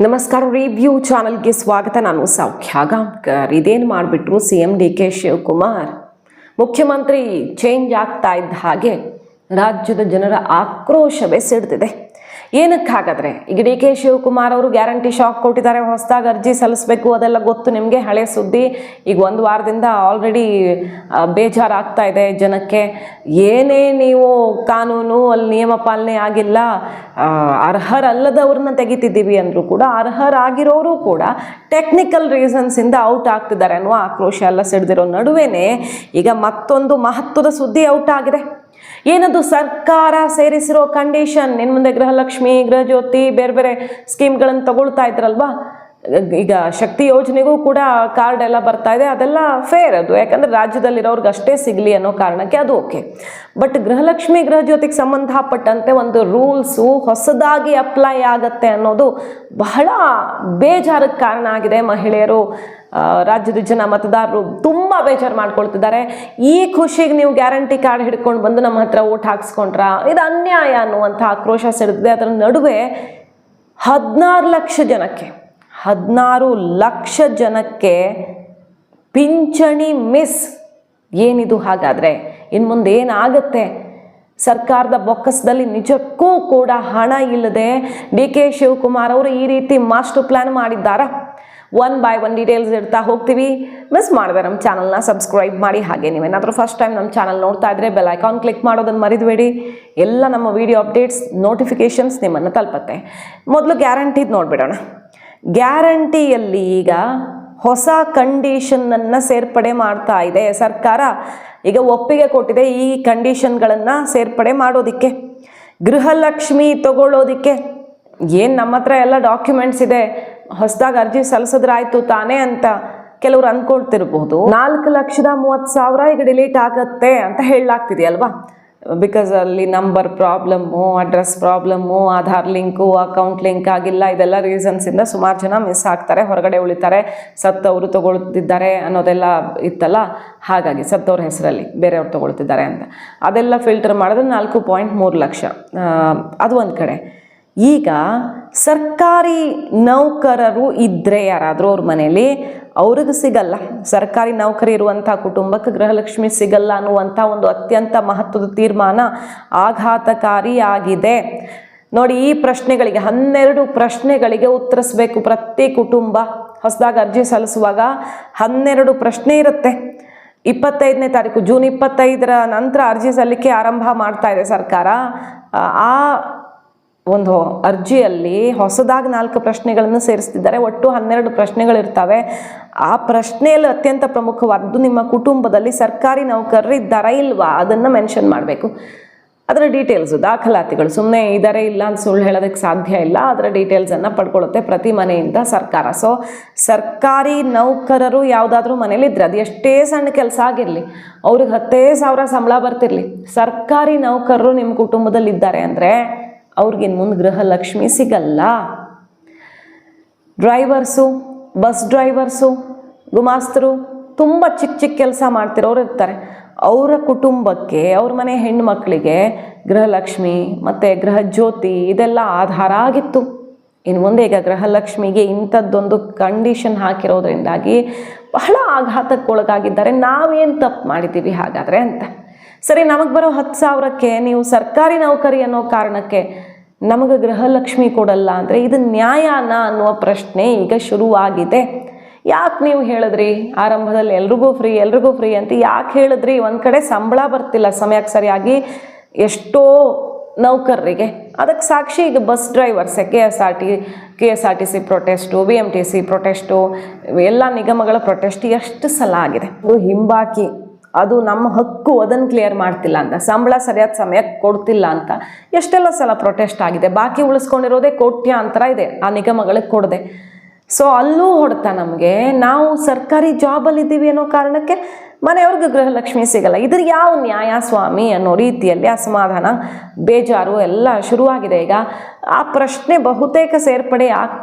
ನಮಸ್ಕಾರ. ರಿವ್ಯೂ ಚಾನಲ್ಗೆ ಸ್ವಾಗತ. ನಾನು ಸೌಖ್ಯ ಗಾಂವ್ಕರ್. ಇದೇನು ಮಾಡಿಬಿಟ್ರು CM DK ಶಿವಕುಮಾರ್. ಮುಖ್ಯಮಂತ್ರಿ ಚೇಂಜ್ ಆಗ್ತಾ ಇದ್ದ ಹಾಗೆ ರಾಜ್ಯದ ಜನರ ಆಕ್ರೋಶವೇ ಸಿಡ್ತಿದೆ. ಏನಕ್ಕೆ ಹಾಗಾದರೆ? ಈಗ DK ಶಿವಕುಮಾರ್ ಅವರು ಗ್ಯಾರಂಟಿ ಶಾಕ್ ಕೊಟ್ಟಿದ್ದಾರೆ. ಹೊಸದಾಗಿ ಅರ್ಜಿ ಸಲ್ಲಿಸಬೇಕು, ಅದೆಲ್ಲ ಗೊತ್ತು ನಿಮಗೆ, ಹಳೆ ಸುದ್ದಿ. ಈಗ ಒಂದು ವಾರದಿಂದ ಆಲ್ರೆಡಿ ಬೇಜಾರಾಗ್ತಾ ಇದೆ ಜನಕ್ಕೆ. ಏನೇ ನೀವು ಕಾನೂನು ಅಲ್ಲಿ ನಿಯಮ ಪಾಲನೆ ಆಗಿಲ್ಲ, ಅರ್ಹರಲ್ಲದವ್ರನ್ನ ತೆಗಿತಿದ್ದೀವಿ ಅಂದರೂ ಕೂಡ ಅರ್ಹರಾಗಿರೋರು ಕೂಡ ಟೆಕ್ನಿಕಲ್ ರೀಸನ್ಸಿಂದ ಔಟ್ ಆಗ್ತಿದ್ದಾರೆ ಅನ್ನುವ ಆಕ್ರೋಶ ಎಲ್ಲ ಸಿಡ್ದಿರೋ ನಡುವೆನೇ ಈಗ ಮತ್ತೊಂದು ಮಹತ್ವದ ಸುದ್ದಿ ಔಟ್ ಆಗಿದೆ. ಏನದು? ಸರ್ಕಾರ ಸೇರಿಸಿರೋ ಕಂಡೀಷನ್. ಇನ್ನು ಮುಂದೆ ಗೃಹಲಕ್ಷ್ಮಿ, ಗೃಹಜ್ಯೋತಿ, ಬೇರೆ ಬೇರೆ ಸ್ಕೀಮ್ಗಳನ್ನು ತಗೊಳ್ತಾ ಇದ್ರಲ್ವಾ, ಈಗ ಶಕ್ತಿ ಯೋಜನೆಗೂ ಕೂಡ ಕಾರ್ಡ್ ಎಲ್ಲ ಬರ್ತಾ ಇದೆ. ಅದೆಲ್ಲ ಫೇರ್ ಅದು, ಯಾಕಂದರೆ ರಾಜ್ಯದಲ್ಲಿರೋರ್ಗೆ ಅಷ್ಟೇ ಸಿಗಲಿ ಅನ್ನೋ ಕಾರಣಕ್ಕೆ ಅದು ಓಕೆ. ಬಟ್ ಗೃಹಲಕ್ಷ್ಮಿ, ಗೃಹಜ್ಯೋತಿಗೆ ಸಂಬಂಧಪಟ್ಟಂತೆ ಒಂದು ರೂಲ್ಸು ಹೊಸದಾಗಿ ಅಪ್ಲೈ ಆಗತ್ತೆ ಅನ್ನೋದು ಬಹಳ ಬೇಜಾರಕ್ಕೆ ಕಾರಣ ಆಗಿದೆ. ಮಹಿಳೆಯರು, ರಾಜ್ಯದ ಜನ, ಮತದಾರರು ತುಂಬ ಬೇಜಾರು ಮಾಡ್ಕೊಳ್ತಿದ್ದಾರೆ. ಈ ಖುಷಿಗೆ ನೀವು ಗ್ಯಾರಂಟಿ ಕಾರ್ಡ್ ಹಿಡ್ಕೊಂಡು ಬಂದು ನಮ್ಮ ಹತ್ರ ಓಟ್ ಹಾಕ್ಸ್ಕೊಂಡ್ರ, ಇದು ಅನ್ಯಾಯ ಅನ್ನುವಂಥ ಆಕ್ರೋಶ ಸಿಡಿದಿದೆ. ಅದರ ನಡುವೆ 16 ಲಕ್ಷ ಜನಕ್ಕೆ ಪಿಂಚಣಿ ಮಿಸ್. ಏನಿದು ಹಾಗಾದರೆ? ಇನ್ನು ಮುಂದೆ ಏನಾಗುತ್ತೆ? ಸರ್ಕಾರದ ಬೊಕ್ಕಸದಲ್ಲಿ ನಿಜಕ್ಕೂ ಕೂಡ ಹಣ ಇಲ್ಲದೆ DK ಶಿವಕುಮಾರ್ ಅವರು ಈ ರೀತಿ ಮಾಸ್ಟರ್ ಪ್ಲ್ಯಾನ್ ಮಾಡಿದ್ದಾರಾ? ಒನ್ ಬೈ ಒನ್ ಡೀಟೇಲ್ಸ್ ಇಡ್ತಾ ಹೋಗ್ತೀವಿ. ಮಿಸ್ ಮಾಡಿದೆ ನಮ್ಮ ಚಾನಲ್ನ ಸಬ್ಸ್ಕ್ರೈಬ್ ಮಾಡಿ. ಹಾಗೆ ನೀವೇನಾದರೂ ಫಸ್ಟ್ ಟೈಮ್ ನಮ್ಮ ಚಾನಲ್ ನೋಡ್ತಾ ಇದ್ದರೆ ಬೆಲ್ ಐಕಾನ್ ಕ್ಲಿಕ್ ಮಾಡೋದನ್ನು ಮರಿಬೇಡಿ. ಎಲ್ಲ ನಮ್ಮ ವಿಡಿಯೋ ಅಪ್ಡೇಟ್ಸ್, ನೋಟಿಫಿಕೇಷನ್ಸ್ ನಿಮ್ಮನ್ನು ತಲುಪತ್ತೆ. ಮೊದಲು ಗ್ಯಾರಂಟಿದು ನೋಡಿಬಿಡೋಣ. ಗ್ಯಾರಂಟಿಯಲ್ಲಿ ಈಗ ಹೊಸ ಕಂಡೀಷನನ್ನು ಸೇರ್ಪಡೆ ಮಾಡ್ತಾ ಇದೆ ಸರ್ಕಾರ. ಈಗ ಒಪ್ಪಿಗೆ ಕೊಟ್ಟಿದೆ ಈ ಕಂಡೀಷನ್ಗಳನ್ನು ಸೇರ್ಪಡೆ ಮಾಡೋದಕ್ಕೆ. ಗೃಹಲಕ್ಷ್ಮಿ ತಗೊಳ್ಳೋದಕ್ಕೆ ಏನು ನಮ್ಮ ಹತ್ರ ಎಲ್ಲ ಡಾಕ್ಯುಮೆಂಟ್ಸ್ ಇದೆ, ಹೊಸದಾಗಿ ಅರ್ಜಿ ಸಲ್ಲಿಸಿದ್ರಾಯ್ತು ತಾನೇ ಅಂತ ಕೆಲವ್ರು ಅಂದ್ಕೊಳ್ತಿರ್ಬೋದು. 4,30,000 ಈಗ ಡಿಲೀಟ್ ಆಗತ್ತೆ ಅಂತ ಹೇಳಲಾಗ್ತಿದೆಯಲ್ವಾ. ಬಿಕಾಸ್ ಅಲ್ಲಿ number problem, address problem, Aadhaar link, account link ಆಗಿಲ್ಲ, ಇದೆಲ್ಲ ರೀಸನ್ಸಿಂದ ಸುಮಾರು ಜನ ಮಿಸ್ ಆಗ್ತಾರೆ, ಹೊರಗಡೆ ಉಳಿತಾರೆ, ಸತ್ತವರು ತಗೊಳ್ತಿದ್ದಾರೆ ಅನ್ನೋದೆಲ್ಲ ಇತ್ತಲ್ಲ. ಹಾಗಾಗಿ ಸತ್ತವ್ರ ಹೆಸರಲ್ಲಿ ಬೇರೆಯವ್ರು ತಗೊಳ್ತಿದ್ದಾರೆ ಅಂತ ಅದೆಲ್ಲ ಫಿಲ್ಟರ್ ಮಾಡಿದ್ರೆ 4.3 ಲಕ್ಷ. ಅದು ಒಂದು ಕಡೆ. ಈಗ ಸರ್ಕಾರಿ ನೌಕರರು ಇದ್ದರೆ ಯಾರಾದರೂ ಅವ್ರ ಮನೇಲಿ, ಅವ್ರಿಗೆ ಸಿಗಲ್ಲ. ಸರ್ಕಾರಿ ನೌಕರಿ ಇರುವಂಥ ಕುಟುಂಬಕ್ಕೆ ಗೃಹಲಕ್ಷ್ಮಿ ಸಿಗಲ್ಲ ಅನ್ನುವಂಥ ಒಂದು ಅತ್ಯಂತ ಮಹತ್ವದ ತೀರ್ಮಾನ ಆಘಾತಕಾರಿಯಾಗಿದೆ. ನೋಡಿ, ಈ ಪ್ರಶ್ನೆಗಳಿಗೆ 12 ಪ್ರಶ್ನೆಗಳಿಗೆ ಉತ್ತರಿಸಬೇಕು ಪ್ರತಿ ಕುಟುಂಬ. ಹೊಸದಾಗಿ ಅರ್ಜಿ ಸಲ್ಲಿಸುವಾಗ 12 ಪ್ರಶ್ನೆ ಇರುತ್ತೆ. 25ನೇ ತಾರೀಕು, ಜೂನ್ 25ರ ನಂತರ ಅರ್ಜಿ ಸಲ್ಲಿಕೆ ಆರಂಭ ಮಾಡ್ತಾ ಇದೆ ಸರ್ಕಾರ. ಆ ಒಂದು ಅರ್ಜಿಯಲ್ಲಿ ಹೊಸದಾಗಿ 4 ಪ್ರಶ್ನೆಗಳನ್ನು ಸೇರಿಸ್ತಿದ್ದಾರೆ. ಒಟ್ಟು 12 ಪ್ರಶ್ನೆಗಳಿರ್ತವೆ. ಆ ಪ್ರಶ್ನೆಯಲ್ಲಿ ಅತ್ಯಂತ ಪ್ರಮುಖವಾದ್ದು, ನಿಮ್ಮ ಕುಟುಂಬದಲ್ಲಿ ಸರ್ಕಾರಿ ನೌಕರರು ಇದ್ದಾರಾ ಇಲ್ವಾ, ಅದನ್ನು ಮೆನ್ಷನ್ ಮಾಡಬೇಕು. ಅದರ ಡೀಟೇಲ್ಸು, ದಾಖಲಾತಿಗಳು, ಸುಮ್ಮನೆ ಇದ್ದಾರೆ ಇಲ್ಲ ಅಂತ ಸುಳ್ಳು ಹೇಳೋದಕ್ಕೆ ಸಾಧ್ಯ ಇಲ್ಲ. ಅದರ ಡೀಟೇಲ್ಸನ್ನು ಪಡ್ಕೊಳ್ಳುತ್ತೆ ಪ್ರತಿ ಮನೆಯಿಂದ ಸರ್ಕಾರ. ಸೊ ಸರ್ಕಾರಿ ನೌಕರರು ಯಾವುದಾದ್ರೂ ಮನೇಲಿ ಇದ್ರೆ, ಅದು ಎಷ್ಟೇ ಸಣ್ಣ ಕೆಲಸ ಆಗಿರಲಿ, ಅವ್ರಿಗೆ 10,000 ಸಂಬಳ ಬರ್ತಿರಲಿ, ಸರ್ಕಾರಿ ನೌಕರರು ನಿಮ್ಮ ಕುಟುಂಬದಲ್ಲಿ ಇದ್ದಾರೆ ಅಂದರೆ ಅವ್ರಿಗಿನ್ನು ಮುಂದೆ ಗೃಹಲಕ್ಷ್ಮಿ ಸಿಗಲ್ಲ. ಡ್ರೈವರ್ಸು, ಬಸ್ ಡ್ರೈವರ್ಸು, ಗುಮಾಸ್ತರು, ತುಂಬ ಚಿಕ್ಕ ಕೆಲಸ ಮಾಡ್ತಿರೋರು ಇರ್ತಾರೆ. ಅವರ ಕುಟುಂಬಕ್ಕೆ, ಅವ್ರ ಮನೆ ಹೆಣ್ಣುಮಕ್ಕಳಿಗೆ ಗೃಹಲಕ್ಷ್ಮಿ ಮತ್ತು ಗೃಹಜ್ಯೋತಿ ಇದೆಲ್ಲ ಆಧಾರ ಆಗಿತ್ತು. ಇನ್ನು ಮುಂದೆ ಈಗ ಗೃಹಲಕ್ಷ್ಮಿಗೆ ಇಂಥದ್ದೊಂದು ಕಂಡೀಷನ್ ಹಾಕಿರೋದ್ರಿಂದಾಗಿ ಬಹಳ ಆಘಾತಕ್ಕೊಳಗಾಗಿದ್ದಾರೆ. ನಾವೇನು ತಪ್ಪು ಮಾಡಿದ್ದೀವಿ ಹಾಗಾದರೆ ಅಂತ. ಸರಿ, ನಮಗೆ ಬರೋ 10,000ಕ್ಕೆ ನೀವು ಸರ್ಕಾರಿ ನೌಕರಿ ಅನ್ನೋ ಕಾರಣಕ್ಕೆ ನಮಗೆ ಗೃಹಲಕ್ಷ್ಮಿ ಕೊಡಲ್ಲ ಅಂದರೆ ಇದು ನ್ಯಾಯನ ಅನ್ನುವ ಪ್ರಶ್ನೆ ಈಗ ಶುರುವಾಗಿದೆ. ಯಾಕೆ ನೀವು ಹೇಳಿದ್ರಿ ಆರಂಭದಲ್ಲಿ ಎಲ್ರಿಗೂ ಫ್ರೀ ಅಂತ ಯಾಕೆ ಹೇಳಿದ್ರಿ? ಒಂದು ಕಡೆ ಸಂಬಳ ಬರ್ತಿಲ್ಲ ಸಮಯಕ್ಕೆ ಸರಿಯಾಗಿ ಎಷ್ಟೋ ನೌಕರರಿಗೆ. ಅದಕ್ಕೆ ಸಾಕ್ಷಿ ಈಗ ಬಸ್ ಡ್ರೈವರ್ಸೆ, KSRTC ಪ್ರೊಟೆಸ್ಟು, BMTC ಪ್ರೊಟೆಸ್ಟು, ಎಲ್ಲ ನಿಗಮಗಳ ಪ್ರೊಟೆಸ್ಟ್ ಎಷ್ಟು ಸಲ ಆಗಿದೆ. ಅದು ಹಿಂಬಾಕಿ, ಅದು ನಮ್ಮ ಹಕ್ಕು, ಅದನ್ನು ಕ್ಲಿಯರ್ ಮಾಡ್ತಿಲ್ಲ ಅಂತ, ಸಂಬಳ ಸರಿಯಾದ ಸಮಯಕ್ಕೆ ಕೊಡ್ತಿಲ್ಲ ಅಂತ ಎಷ್ಟೆಲ್ಲ ಸಲ ಪ್ರೊಟೆಸ್ಟ್ ಆಗಿದೆ. ಬಾಕಿ ಉಳಿಸ್ಕೊಂಡಿರೋದೇ ಕೋಟ್ಯಾಂತರ ಇದೆ ಆ ನಿಗಮಗಳಿಗೆ ಕೊಡದೆ. ಸೊ ಅಲ್ಲೂ ಹೊಡ್ತಾ ನಮಗೆ, ನಾವು ಸರ್ಕಾರಿ ಜಾಬಲ್ಲಿದ್ದೀವಿ ಅನ್ನೋ ಕಾರಣಕ್ಕೆ ಮನೆಯವ್ರಿಗೆ ಗೃಹಲಕ್ಷ್ಮಿ ಸಿಗಲ್ಲ. ಇದ್ರ ಯಾವ ನ್ಯಾಯ ಸ್ವಾಮಿ ಅನ್ನೋ ರೀತಿಯಲ್ಲಿ ಅಸಮಾಧಾನ, ಬೇಜಾರು ಎಲ್ಲ ಶುರುವಾಗಿದೆ. ಈಗ ಆ ಪ್ರಶ್ನೆ ಬಹುತೇಕ ಸೇರ್ಪಡೆ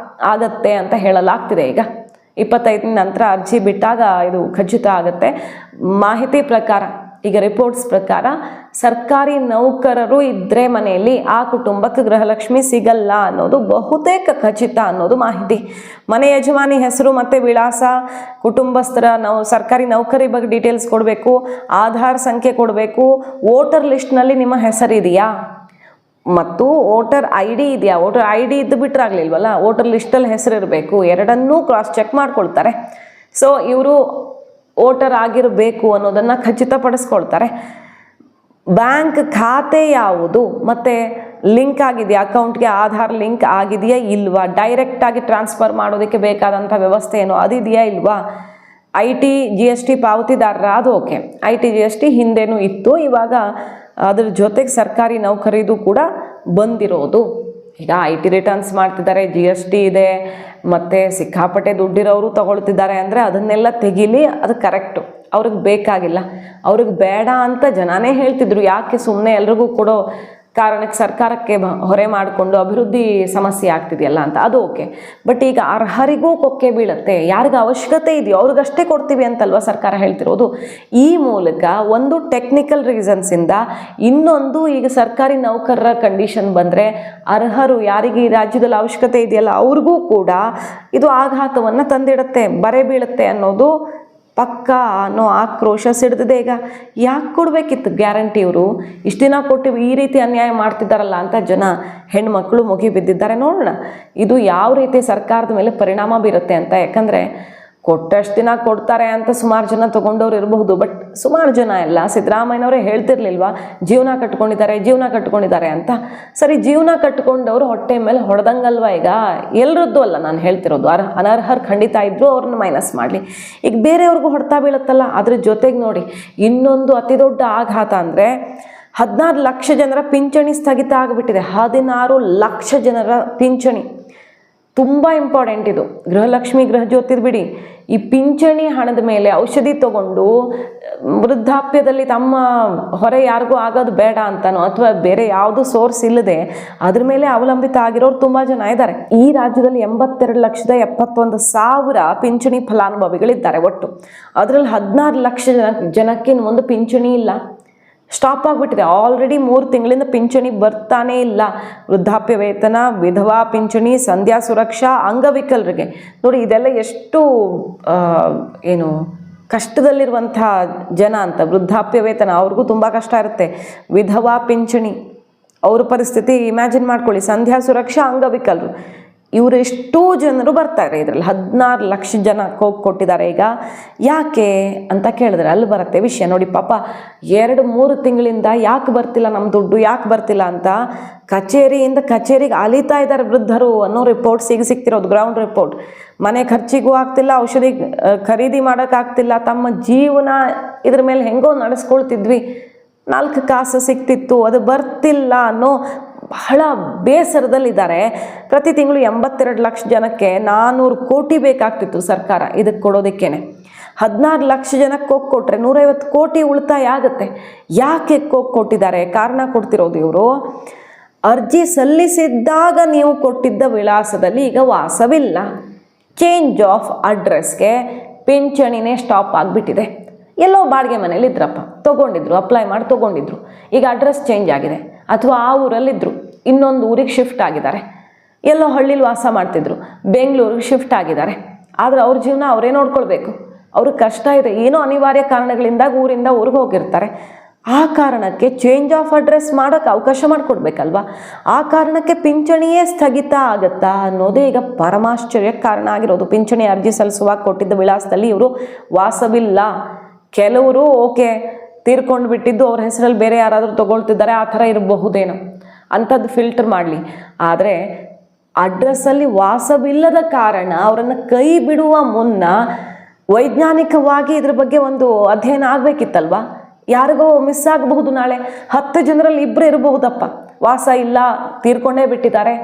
ಆಗತ್ತೆ ಅಂತ ಹೇಳಲಾಗ್ತಿದೆ. ಈಗ 25 ನಂತರ ಅರ್ಜಿ ಬಿಟ್ಟಾಗ ಇದು ಖಚಿತ ಆಗುತ್ತೆ. ಮಾಹಿತಿ ಪ್ರಕಾರ ಈಗ ರಿಪೋರ್ಟ್ಸ್ ಪ್ರಕಾರ ಸರ್ಕಾರಿ ನೌಕರರು ಇದ್ದರೆ ಮನೆಯಲ್ಲಿ ಆ ಕುಟುಂಬಕ್ಕೆ ಗೃಹಲಕ್ಷ್ಮಿ ಸಿಗಲ್ಲ ಅನ್ನೋದು ಬಹುತೇಕ ಖಚಿತ ಅನ್ನೋದು ಮಾಹಿತಿ. ಮನೆ ಯಜಮಾನಿ ಹೆಸರು ಮತ್ತು ವಿಳಾಸ, ಕುಟುಂಬಸ್ಥರ ಸರ್ಕಾರಿ ನೌಕರಿ ಬಗ್ಗೆ ಡೀಟೇಲ್ಸ್ ಕೊಡಬೇಕು, ಆಧಾರ್ ಸಂಖ್ಯೆ ಕೊಡಬೇಕು, ವೋಟರ್ ಲಿಸ್ಟ್ನಲ್ಲಿ ನಿಮ್ಮ ಹೆಸರಿದೆಯಾ ಮತ್ತು ವೋಟರ್ ID ಇದೆಯಾ. ವೋಟರ್ ID ಇದ್ದು ಬಿಟ್ಟರಾಗಲಿಲ್ವಲ್ಲ, ವೋಟರ್ ಲಿಸ್ಟಲ್ಲಿ ಹೆಸರಿರಬೇಕು. ಎರಡನ್ನೂ ಕ್ರಾಸ್ ಚೆಕ್ ಮಾಡ್ಕೊಳ್ತಾರೆ. ಸೊ ಇವರು ವೋಟರ್ ಆಗಿರಬೇಕು ಅನ್ನೋದನ್ನು ಖಚಿತಪಡಿಸ್ಕೊಳ್ತಾರೆ. ಬ್ಯಾಂಕ್ ಖಾತೆ ಯಾವುದು ಮತ್ತು ಲಿಂಕ್ ಆಗಿದೆಯಾ, ಅಕೌಂಟ್ಗೆ ಆಧಾರ್ ಲಿಂಕ್ ಆಗಿದೆಯಾ ಇಲ್ವಾ, ಡೈರೆಕ್ಟಾಗಿ ಟ್ರಾನ್ಸ್ಫರ್ ಮಾಡೋದಕ್ಕೆ ಬೇಕಾದಂಥ ವ್ಯವಸ್ಥೆ ಏನೋ ಅದಿದೆಯಾ ಇಲ್ವಾ, IT GST ಪಾವತಿದಾರರ ಅದು ಓಕೆ. IT GST ಹಿಂದೆನೂ ಇತ್ತು, ಇವಾಗ ಅದ್ರ ಜೊತೆಗೆ ಸರ್ಕಾರಿ ನೌಕರಿದು ಕೂಡ ಬಂದಿರೋದು. ಈಗ IT ರಿಟರ್ನ್ಸ್ ಮಾಡ್ತಿದ್ದಾರೆ, GST ಇದೆ, ಮತ್ತು ಸಿಕ್ಕಾಪಟ್ಟೆ ದುಡ್ಡಿರೋರು ತಗೊಳ್ತಿದ್ದಾರೆ ಅಂದರೆ ಅದನ್ನೆಲ್ಲ ತೆಗೀಲಿ, ಅದು ಕರೆಕ್ಟು. ಅವ್ರಿಗೆ ಬೇಕಾಗಿಲ್ಲ, ಅವ್ರಿಗೆ ಬೇಡ ಅಂತ ಜನನೇ ಹೇಳ್ತಿದ್ರು. ಯಾಕೆ ಸುಮ್ಮನೆ ಎಲ್ರಿಗೂ ಕೊಡೋ ಕಾರಣಕ್ಕೆ ಸರ್ಕಾರಕ್ಕೆ ಹೊರೆ ಮಾಡಿಕೊಂಡು ಅಭಿವೃದ್ಧಿ ಸಮಸ್ಯೆ ಆಗ್ತಿದೆಯಲ್ಲ ಅಂತ, ಅದು ಓಕೆ. ಬಟ್ ಈಗ ಅರ್ಹರಿಗೂ ಕೊಕ್ಕೆ ಬೀಳುತ್ತೆ. ಯಾರಿಗೆ ಅವಶ್ಯಕತೆ ಇದೆಯೋ ಅವ್ರಿಗಷ್ಟೇ ಕೊಡ್ತೀವಿ ಅಂತಲ್ವ ಸರ್ಕಾರ ಹೇಳ್ತಿರೋದು. ಈ ಮೂಲಕ ಒಂದು ಟೆಕ್ನಿಕಲ್ ರೀಸನ್ಸಿಂದ, ಇನ್ನೊಂದು ಈಗ ಸರ್ಕಾರಿ ನೌಕರರ ಕಂಡೀಷನ್ ಬಂದರೆ ಅರ್ಹರು ಯಾರಿಗೆ ಈ ರಾಜ್ಯದಲ್ಲಿ ಅವಶ್ಯಕತೆ ಇದೆಯಲ್ಲ ಅವ್ರಿಗೂ ಕೂಡ ಇದು ಆಘಾತವನ್ನು ತಂದಿಡುತ್ತೆ, ಬರೆ ಬೀಳುತ್ತೆ ಅನ್ನೋದು ಪಕ್ಕ ಅನ್ನೋ ಆಕ್ರೋಶ ಸಿಡ್ದಿದೆ. ಈಗ ಯಾಕೆ ಕೊಡಬೇಕಿತ್ತು ಗ್ಯಾರಂಟಿ? ಇವರು ಇಷ್ಟು ದಿನ ಕೊಟ್ಟು ಈ ರೀತಿ ಅನ್ಯಾಯ ಮಾಡ್ತಿದ್ದಾರಲ್ಲ ಅಂತ ಜನ ಹೆಣ್ಮಕ್ಳು ಮುಗಿ ಬಿದ್ದಿದ್ದಾರೆ. ನೋಡೋಣ ಇದು ಯಾವ ರೀತಿ ಸರ್ಕಾರದ ಮೇಲೆ ಪರಿಣಾಮ ಬೀರುತ್ತೆ ಅಂತ. ಯಾಕಂದರೆ ಕೊಟ್ಟಷ್ಟು ದಿನ ಕೊಡ್ತಾರೆ ಅಂತ ಸುಮಾರು ಜನ ತೊಗೊಂಡವ್ರು ಇರಬಹುದು, ಬಟ್ ಸುಮಾರು ಜನ ಎಲ್ಲ ಸಿದ್ದರಾಮಯ್ಯನವರೇ ಹೇಳ್ತಿರ್ಲಿಲ್ವಾ ಜೀವನ ಕಟ್ಕೊಂಡಿದ್ದಾರೆ ಅಂತ. ಸರಿ, ಜೀವನ ಕಟ್ಕೊಂಡವರು ಹೊಟ್ಟೆ ಮೇಲೆ ಹೊಡೆದಂಗಲ್ವ ಈಗ? ಎಲ್ಲರದ್ದು ಅಲ್ಲ ನಾನು ಹೇಳ್ತಿರೋದು, ಅನರ್ಹರು ಖಂಡಿತ ಇದ್ದರೂ ಅವ್ರನ್ನ ಮೈನಸ್ ಮಾಡಲಿ. ಈಗ ಬೇರೆಯವ್ರಿಗೂ ಹೊಡ್ತಾ ಬೀಳುತ್ತಲ್ಲ. ಅದ್ರ ಜೊತೆಗೆ ನೋಡಿ, ಇನ್ನೊಂದು ಅತಿ ದೊಡ್ಡ ಆಘಾತ ಅಂದರೆ 16 ಲಕ್ಷ ಜನರ ಪಿಂಚಣಿ ಸ್ಥಗಿತ ಆಗಿಬಿಟ್ಟಿದೆ. 16 ಲಕ್ಷ ಜನರ ಪಿಂಚಣಿ ತುಂಬ ಇಂಪಾರ್ಟೆಂಟ್ ಇದು. ಗೃಹಲಕ್ಷ್ಮಿ ಗೃಹಜ್ಯೋತಿದು ಬಿಡಿ, ಈ ಪಿಂಚಣಿ ಹಣದ ಮೇಲೆ ಔಷಧಿ ತಗೊಂಡು ವೃದ್ಧಾಪ್ಯದಲ್ಲಿ ತಮ್ಮ ಹೊರೆ ಯಾರಿಗೂ ಆಗೋದು ಬೇಡ ಅಂತನೋ ಅಥವಾ ಬೇರೆ ಯಾವುದು ಸೋರ್ಸ್ ಇಲ್ಲದೆ ಅದ್ರ ಮೇಲೆ ಅವಲಂಬಿತ ಆಗಿರೋರು ತುಂಬ ಜನ ಇದ್ದಾರೆ. ಈ ರಾಜ್ಯದಲ್ಲಿ 82,71,000 ಪಿಂಚಣಿ ಫಲಾನುಭವಿಗಳಿದ್ದಾರೆ ಒಟ್ಟು. ಅದರಲ್ಲಿ 16 ಲಕ್ಷ ಜನಕ್ಕೆ ಒಂದು ಪಿಂಚಣಿ ಇಲ್ಲ, ಸ್ಟಾಪ್ ಆಗಿಬಿಟ್ಟಿದೆ. ಆಲ್ರೆಡಿ 3 ತಿಂಗಳಿಂದ ಪಿಂಚಣಿ ಬರ್ತಾನೇ ಇಲ್ಲ. ವೃದ್ಧಾಪ್ಯ ವೇತನ, ವಿಧವಾ ಪಿಂಚಣಿ, ಸಂಧ್ಯಾ ಸುರಕ್ಷಾ, ಅಂಗವಿಕಲರಿಗೆ ನೋಡಿ, ಇದೆಲ್ಲ ಎಷ್ಟು ಕಷ್ಟದಲ್ಲಿರುವಂಥ ಜನ ಅಂತ. ವೃದ್ಧಾಪ್ಯ ವೇತನ ಅವ್ರಿಗೂ ತುಂಬ ಕಷ್ಟ ಇರುತ್ತೆ. ವಿಧವಾ ಪಿಂಚಣಿ ಅವ್ರ ಪರಿಸ್ಥಿತಿ ಇಮ್ಯಾಜಿನ್ ಮಾಡ್ಕೊಳ್ಳಿ. ಸಂಧ್ಯಾ ಸುರಕ್ಷಾ, ಅಂಗವಿಕಲರು, ಇವರು ಎಷ್ಟೋ ಜನರು ಬರ್ತಾರೆ ಇದರಲ್ಲಿ. 16 ಲಕ್ಷ ಜನ ಕೊಟ್ಟಿದ್ದಾರೆ. ಈಗ ಯಾಕೆ ಅಂತ ಕೇಳಿದ್ರೆ ಅಲ್ಲಿ ಬರುತ್ತೆ ವಿಷಯ. ನೋಡಿ ಪಾಪ 2-3 ತಿಂಗಳಿಂದ ಯಾಕೆ ಬರ್ತಿಲ್ಲ ನಮ್ಮ ದುಡ್ಡು, ಯಾಕೆ ಬರ್ತಿಲ್ಲ ಅಂತ ಕಚೇರಿಯಿಂದ ಕಚೇರಿಗೆ ಅಲಿತಾ ಇದ್ದಾರೆ ವೃದ್ಧರು ಅನ್ನೋ ರಿಪೋರ್ಟ್ಸ್ ಈಗ ಸಿಗ್ತಿರೋದು, ಗ್ರೌಂಡ್ ರಿಪೋರ್ಟ್. ಮನೆ ಖರ್ಚಿಗೂ ಆಗ್ತಿಲ್ಲ, ಔಷಧಿ ಖರೀದಿ ಮಾಡೋಕ್ಕಾಗ್ತಿಲ್ಲ, ತಮ್ಮ ಜೀವನ ಇದ್ರ ಮೇಲೆ ಹೆಂಗೋ ನಡೆಸ್ಕೊಳ್ತಿದ್ವಿ, 4 ಕಾಸು ಸಿಗ್ತಿತ್ತು, ಅದು ಬರ್ತಿಲ್ಲ ಅನ್ನೋ ಬಹಳ ಬೇಸರದಲ್ಲಿದ್ದಾರೆ. ಪ್ರತಿ ತಿಂಗಳು 82 ಲಕ್ಷ ಜನಕ್ಕೆ 400 ಕೋಟಿ ಬೇಕಾಗ್ತಿತ್ತು ಸರ್ಕಾರ ಇದಕ್ಕೆ ಕೊಡೋದಕ್ಕೇನೆ. 16 ಲಕ್ಷ ಜನಕ್ಕೆ ಕೊಟ್ಟರೆ 150 ಕೋಟಿ ಉಳಿತಾಯ ಆಗುತ್ತೆ. ಯಾಕೆ ಕೊಟ್ಟಿದ್ದಾರೆ? ಕಾರಣ ಕೊಡ್ತಿರೋದು ಇವರು, ಅರ್ಜಿ ಸಲ್ಲಿಸಿದ್ದಾಗ ನೀವು ಕೊಟ್ಟಿದ್ದ ವಿಳಾಸದಲ್ಲಿ ಈಗ ವಾಸವಿಲ್ಲ, ಚೇಂಜ್ ಆಫ್ ಅಡ್ರೆಸ್ಗೆ ಪಿಂಚಣಿನೇ ಸ್ಟಾಪ್ ಆಗಿಬಿಟ್ಟಿದೆ. ಎಲ್ಲೋ ಬಾಡಿಗೆ ಮನೇಲಿ ಇದ್ರಪ್ಪ, ತೊಗೊಂಡಿದ್ರು, ಅಪ್ಲೈ ಮಾಡಿ ತೊಗೊಂಡಿದ್ರು, ಈಗ ಅಡ್ರೆಸ್ ಚೇಂಜ್ ಆಗಿದೆ, ಅಥವಾ ಆ ಊರಲ್ಲಿದ್ದರು ಇನ್ನೊಂದು ಊರಿಗೆ ಶಿಫ್ಟ್ ಆಗಿದ್ದಾರೆ, ಎಲ್ಲೋ ಹಳ್ಳಿಲಿ ವಾಸ ಮಾಡ್ತಿದ್ರು ಬೆಂಗಳೂರಿಗೆ ಶಿಫ್ಟ್ ಆಗಿದ್ದಾರೆ. ಆದರೆ ಅವ್ರ ಜೀವನ ಅವರೇ ನೋಡ್ಕೊಳ್ಬೇಕು, ಅವ್ರಿಗೆ ಕಷ್ಟ ಇದೆ, ಏನೋ ಅನಿವಾರ್ಯ ಕಾರಣಗಳಿಂದ ಊರಿಂದ ಊರಿಗೆ ಹೋಗಿರ್ತಾರೆ. ಆ ಕಾರಣಕ್ಕೆ ಚೇಂಜ್ ಆಫ್ ಅಡ್ರೆಸ್ ಮಾಡೋಕ್ಕೆ ಅವಕಾಶ ಮಾಡಿಕೊಡ್ಬೇಕಲ್ವ? ಆ ಕಾರಣಕ್ಕೆ ಪಿಂಚಣಿಯೇ ಸ್ಥಗಿತ ಆಗುತ್ತಾ ಅನ್ನೋದೇ ಈಗ ಪರಮಾಶ್ಚರ್ಯಕ್ಕೆ ಕಾರಣ ಆಗಿರೋದು. ಪಿಂಚಣಿ ಅರ್ಜಿ ಸಲ್ಲಿಸುವಾಗ ಕೊಟ್ಟಿದ್ದ ವಿಳಾಸದಲ್ಲಿ ಇವರು ವಾಸವಿಲ್ಲ. ಕೆಲವರು ಓಕೆ ತೀರ್ಕೊಂಡು ಬಿಟ್ಟಿದ್ದು ಅವ್ರ ಹೆಸರಲ್ಲಿ ಬೇರೆ ಯಾರಾದರೂ ತೊಗೊಳ್ತಿದ್ದಾರೆ, ಆ ಥರ ಇರಬಹುದೇನೋ, ಅಂಥದ್ದು ಫಿಲ್ಟರ್ ಮಾಡಲಿ. ಆದರೆ ಅಡ್ರೆಸ್ಸಲ್ಲಿ ವಾಸವಿಲ್ಲದ ಕಾರಣ ಅವರನ್ನು ಕೈ ಬಿಡುವ ಮುನ್ನ ವೈಜ್ಞಾನಿಕವಾಗಿ ಇದ್ರ ಬಗ್ಗೆ ಒಂದು ಅಧ್ಯಯನ ಆಗಬೇಕಿತ್ತಲ್ವ? ಯಾರಿಗೋ ಮಿಸ್ ಆಗಬಹುದು, ನಾಳೆ 10 ಜನರಲ್ಲಿ 2 ಇರಬಹುದಪ್ಪ, ವಾಸ ಇಲ್ಲ, ತೀರ್ಕೊಂಡೇ ಬಿಟ್ಟಿದ್ದಾರೆ,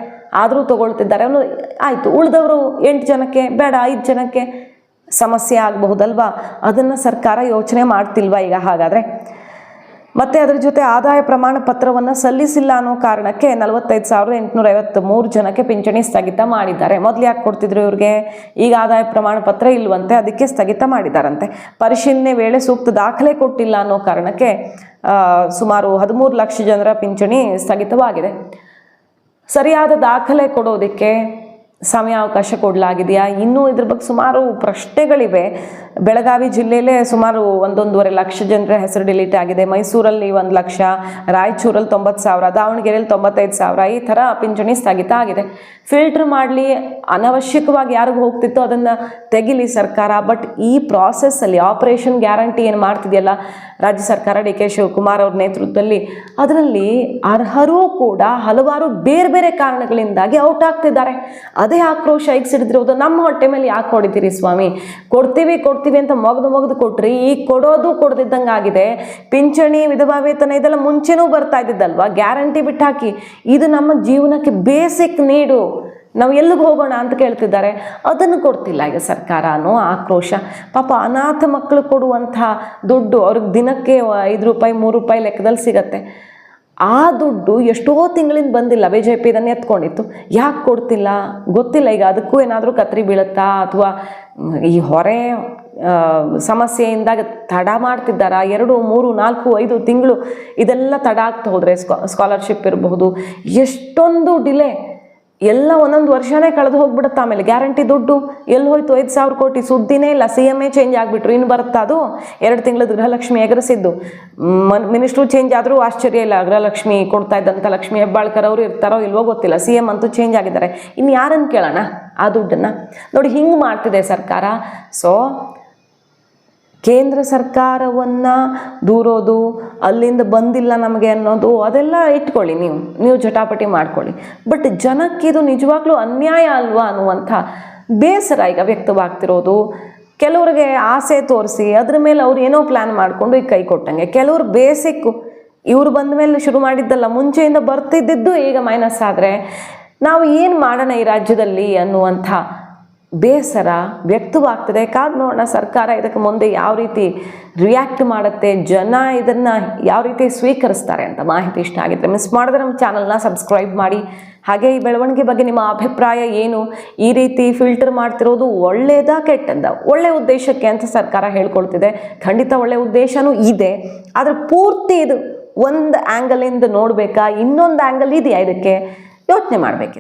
ಆದರೂ ತೊಗೊಳ್ತಿದ್ದಾರೆ ಅನ್ನೋ ಆಯಿತು. ಉಳಿದವರು 8 ಜನಕ್ಕೆ ಬೇಡ, 5 ಜನಕ್ಕೆ ಸಮಸ್ಯೆ ಆಗಬಹುದಲ್ವಾ? ಅದನ್ನು ಸರ್ಕಾರ ಯೋಚನೆ ಮಾಡ್ತಿಲ್ವಾ ಈಗ? ಹಾಗಾದರೆ ಮತ್ತು ಅದರ ಜೊತೆ ಆದಾಯ ಪ್ರಮಾಣ ಪತ್ರವನ್ನು ಸಲ್ಲಿಸಿಲ್ಲ ಅನ್ನೋ ಕಾರಣಕ್ಕೆ 45,853 ಜನಕ್ಕೆ ಪಿಂಚಣಿ ಸ್ಥಗಿತ ಮಾಡಿದ್ದಾರೆ. ಮೊದಲು ಯಾಕೆ ಕೊಡ್ತಿದ್ರು ಇವ್ರಿಗೆ? ಈಗ ಆದಾಯ ಪ್ರಮಾಣ ಪತ್ರ ಇಲ್ವಂತೆ, ಅದಕ್ಕೆ ಸ್ಥಗಿತ ಮಾಡಿದ್ದಾರಂತೆ. ಪರಿಶೀಲನೆ ವೇಳೆ ಸೂಕ್ತ ದಾಖಲೆ ಕೊಟ್ಟಿಲ್ಲ ಅನ್ನೋ ಕಾರಣಕ್ಕೆ ಸುಮಾರು 13 ಲಕ್ಷ ಜನರ ಪಿಂಚಣಿ ಸ್ಥಗಿತವಾಗಿದೆ. ಸರಿಯಾದ ದಾಖಲೆ ಕೊಡೋದಕ್ಕೆ ಸಮಯಾವಕಾಶ ಕೊಡಲಾಗಿದೆಯಾ? ಇನ್ನೂ ಇದ್ರ ಬಗ್ಗೆ ಸುಮಾರು ಪ್ರಶ್ನೆಗಳಿವೆ. ಬೆಳಗಾವಿ ಜಿಲ್ಲೆಯಲ್ಲೇ ಸುಮಾರು 1.5 ಲಕ್ಷ ಜನರ ಹೆಸರು ಡಿಲೀಟ್ ಆಗಿದೆ. ಮೈಸೂರಲ್ಲಿ 1 ಲಕ್ಷ, ರಾಯಚೂರಲ್ಲಿ 90,000, ದಾವಣಗೆರೆಯಲ್ಲಿ 95,000 ಈ ಥರ ಪಿಂಚಣಿ ಸ್ಥಗಿತ ಆಗಿದೆ. ಫಿಲ್ಟರ್ ಮಾಡಲಿ, ಅನವಶ್ಯಕವಾಗಿ ಯಾರಿಗೂ ಹೋಗ್ತಿತ್ತೋ ಅದನ್ನು ತೆಗಿಲಿ ಸರ್ಕಾರ. ಬಟ್ ಈ ಪ್ರಾಸೆಸ್ಸಲ್ಲಿ ಆಪರೇಷನ್ ಗ್ಯಾರಂಟಿ ಏನು ಮಾಡ್ತಿದೆಯಲ್ಲ ರಾಜ್ಯ ಸರ್ಕಾರ, ಡಿ.ಕೆ. ಶಿವಕುಮಾರ್ ಅವ್ರ ನೇತೃತ್ವದಲ್ಲಿ, ಅದರಲ್ಲಿ ಅರ್ಹರೂ ಕೂಡ ಹಲವಾರು ಬೇರೆ ಬೇರೆ ಕಾರಣಗಳಿಂದಾಗಿ ಔಟ್ ಆಗ್ತಿದ್ದಾರೆ. ಅದೇ ಆಕ್ರೋಶ ಈಗ ಸಿಡಿದಿರೋದು. ನಮ್ಮ ಹೊಟ್ಟೆ ಮೇಲೆ ಯಾಕೆ ಹೊಡಿತೀರಿ ಸ್ವಾಮಿ? ಕೊಡ್ತೀವಿ ಅಂತ ಮೊಗದು ಕೊಟ್ರಿ, ಈಗ ಕೊಡೋದು ಕೊಡ್ದಿದ್ದಂಗೆ ಆಗಿದೆ. ಪಿಂಚಣಿ, ವಿಧವಾ ವೇತನ ಇದೆಲ್ಲ ಮುಂಚೆನೂ ಬರ್ತಾ ಇದ್ದಿದ್ದಲ್ವಾ? ಗ್ಯಾರಂಟಿ ಬಿಟ್ಟು ಹಾಕಿ. ಇದು ನಮ್ಮ ಜೀವನಕ್ಕೆ ಬೇಸಿಕ್ ನೀಡು, ನಾವು ಎಲ್ಲಿಗೆ ಹೋಗೋಣ ಅಂತ ಕೇಳ್ತಿದ್ದಾರೆ. ಅದನ್ನು ಕೊಡ್ತಿಲ್ಲ ಈಗ ಸರ್ಕಾರ ಅನ್ನೋ ಆಕ್ರೋಶ. ಪಾಪ ಅನಾಥ ಮಕ್ಕಳು ಕೊಡುವಂಥ ದುಡ್ಡು ಅವ್ರಿಗೆ ದಿನಕ್ಕೆ 5 ರೂಪಾಯಿ 3 ರೂಪಾಯಿ ಲೆಕ್ಕದಲ್ಲಿ ಸಿಗತ್ತೆ. ಆ ದುಡ್ಡು ಎಷ್ಟೋ ತಿಂಗಳಿಂದ ಬಂದಿಲ್ಲ. BJP ಇದನ್ನು ಎತ್ಕೊಂಡಿತ್ತು. ಯಾಕೆ ಕೊಡ್ತಿಲ್ಲ ಗೊತ್ತಿಲ್ಲ. ಈಗ ಅದಕ್ಕೂ ಏನಾದರೂ ಕತ್ರಿ ಬೀಳುತ್ತಾ, ಅಥವಾ ಈ ಹೊರೆ ಸಮಸ್ಯೆಯಿಂದಾಗ ತಡ ಮಾಡ್ತಿದ್ದಾರಾ? 2, 3, 4, 5 ತಿಂಗಳು ಇದೆಲ್ಲ ತಡ ಆಗ್ತಾ ಹೋದರೆ, ಸ್ಕಾಲರ್ಶಿಪ್ ಇರಬಹುದು, ಎಷ್ಟೊಂದು ಡಿಲೇ, ಎಲ್ಲ 1 ವರ್ಷನೇ ಕಳೆದು ಹೋಗ್ಬಿಡುತ್ತೆ. ಆಮೇಲೆ ಗ್ಯಾರಂಟಿ ದುಡ್ಡು ಎಲ್ಲಿ ಹೋಯ್ತು? 5,000 ಕೋಟಿ ಸುದ್ದಿನೇ ಇಲ್ಲ. CM ಚೇಂಜ್ ಆಗಿಬಿಟ್ರು. ಇನ್ನು ಬರುತ್ತಾ ಅದು? 2 ತಿಂಗಳದ ಗೃಹಲಕ್ಷ್ಮಿ ಎಗರಿಸಿದ್ದು. ಮಿನಿಸ್ಟ್ರು ಚೇಂಜ್ ಆದರೂ ಆಶ್ಚರ್ಯ ಇಲ್ಲ. ಗೃಹಲಕ್ಷ್ಮಿ ಕೊಡ್ತಾ ಇದ್ದಂಥ ಲಕ್ಷ್ಮೀ ಹೆಬ್ಬಾಳ್ಕರ್ ಅವರು ಇರ್ತಾರೋ ಇಲ್ವೋ ಗೊತ್ತಿಲ್ಲ. CM ಅಂತೂ ಚೇಂಜ್ ಆಗಿದ್ದಾರೆ. ಇನ್ನು ಯಾರನ್ನು ಕೇಳೋಣ ಆ ದುಡ್ಡನ್ನು? ನೋಡಿ, ಹಿಂಗೆ ಮಾಡ್ತಿದೆ ಸರ್ಕಾರ. ಸೊ ಕೇಂದ್ರ ಸರ್ಕಾರವನ್ನು ದೂರೋದು, ಅಲ್ಲಿಂದ ಬಂದಿಲ್ಲ ನಮಗೆ ಅನ್ನೋದು, ಅದೆಲ್ಲ ಇಟ್ಕೊಳ್ಳಿ, ನೀವು ಜಟಾಪಟಿ ಮಾಡ್ಕೊಳ್ಳಿ. ಬಟ್ ಜನಕ್ಕಿದು ನಿಜವಾಗ್ಲೂ ಅನ್ಯಾಯ ಅಲ್ವಾ ಅನ್ನುವಂಥ ಬೇಸರ ಈಗ ವ್ಯಕ್ತವಾಗ್ತಿರೋದು. ಕೆಲವ್ರಿಗೆ ಆಸೆ ತೋರಿಸಿ ಅದ್ರ ಮೇಲೆ ಅವ್ರು ಏನೋ ಪ್ಲ್ಯಾನ್ ಮಾಡಿಕೊಂಡು ಈಗ ಕೈ ಕೊಟ್ಟಂಗೆ. ಕೆಲವ್ರು ಬೇಸಿಕ್ಕು ಇವ್ರು ಬಂದ ಮೇಲೆ ಶುರು ಮಾಡಿದ್ದಲ್ಲ, ಮುಂಚೆಯಿಂದ ಬರ್ತಿದ್ದಿದ್ದು ಈಗ ಮೈನಸ್ ಆದರೆ ನಾವು ಏನು ಮಾಡೋಣ ಈ ರಾಜ್ಯದಲ್ಲಿ ಅನ್ನುವಂಥ ಬೇಸರ ವ್ಯಕ್ತವಾಗ್ತದೆ. ಕಾದು ನೋಡೋಣ ಸರ್ಕಾರ ಇದಕ್ಕೆ ಮುಂದೆ ಯಾವ ರೀತಿ ರಿಯಾಕ್ಟ್ ಮಾಡುತ್ತೆ, ಜನ ಇದನ್ನು ಯಾವ ರೀತಿ ಸ್ವೀಕರಿಸ್ತಾರೆ ಅಂತ. ಮಾಹಿತಿ ಇಷ್ಟ ಆಗಿದ್ರೆ ಮಿಸ್ ಮಾಡಿದ್ರೆ ನಮ್ಮ ಚಾನಲ್ನ ಸಬ್ಸ್ಕ್ರೈಬ್ ಮಾಡಿ. ಹಾಗೆ ಈ ಬೆಳವಣಿಗೆ ಬಗ್ಗೆ ನಿಮ್ಮ ಅಭಿಪ್ರಾಯ ಏನು? ಈ ರೀತಿ ಫಿಲ್ಟರ್ ಮಾಡ್ತಿರೋದು ಒಳ್ಳೆಯದಾ ಕೆಟ್ಟದ್ದ? ಒಳ್ಳೆಯ ಉದ್ದೇಶಕ್ಕೆ ಅಂತ ಸರ್ಕಾರ ಹೇಳ್ಕೊಳ್ತಿದೆ. ಖಂಡಿತ ಒಳ್ಳೆಯ ಉದ್ದೇಶನೂ ಇದೆ. ಆದರೆ ಪೂರ್ತಿ ಇದು ಒಂದು ಆ್ಯಂಗಲಿಂದ ನೋಡಬೇಕಾ, ಇನ್ನೊಂದು ಆ್ಯಂಗಲ್ ಇದೆಯಾ? ಇದಕ್ಕೆ ಯೋಚನೆ ಮಾಡಬೇಕಿದೆ.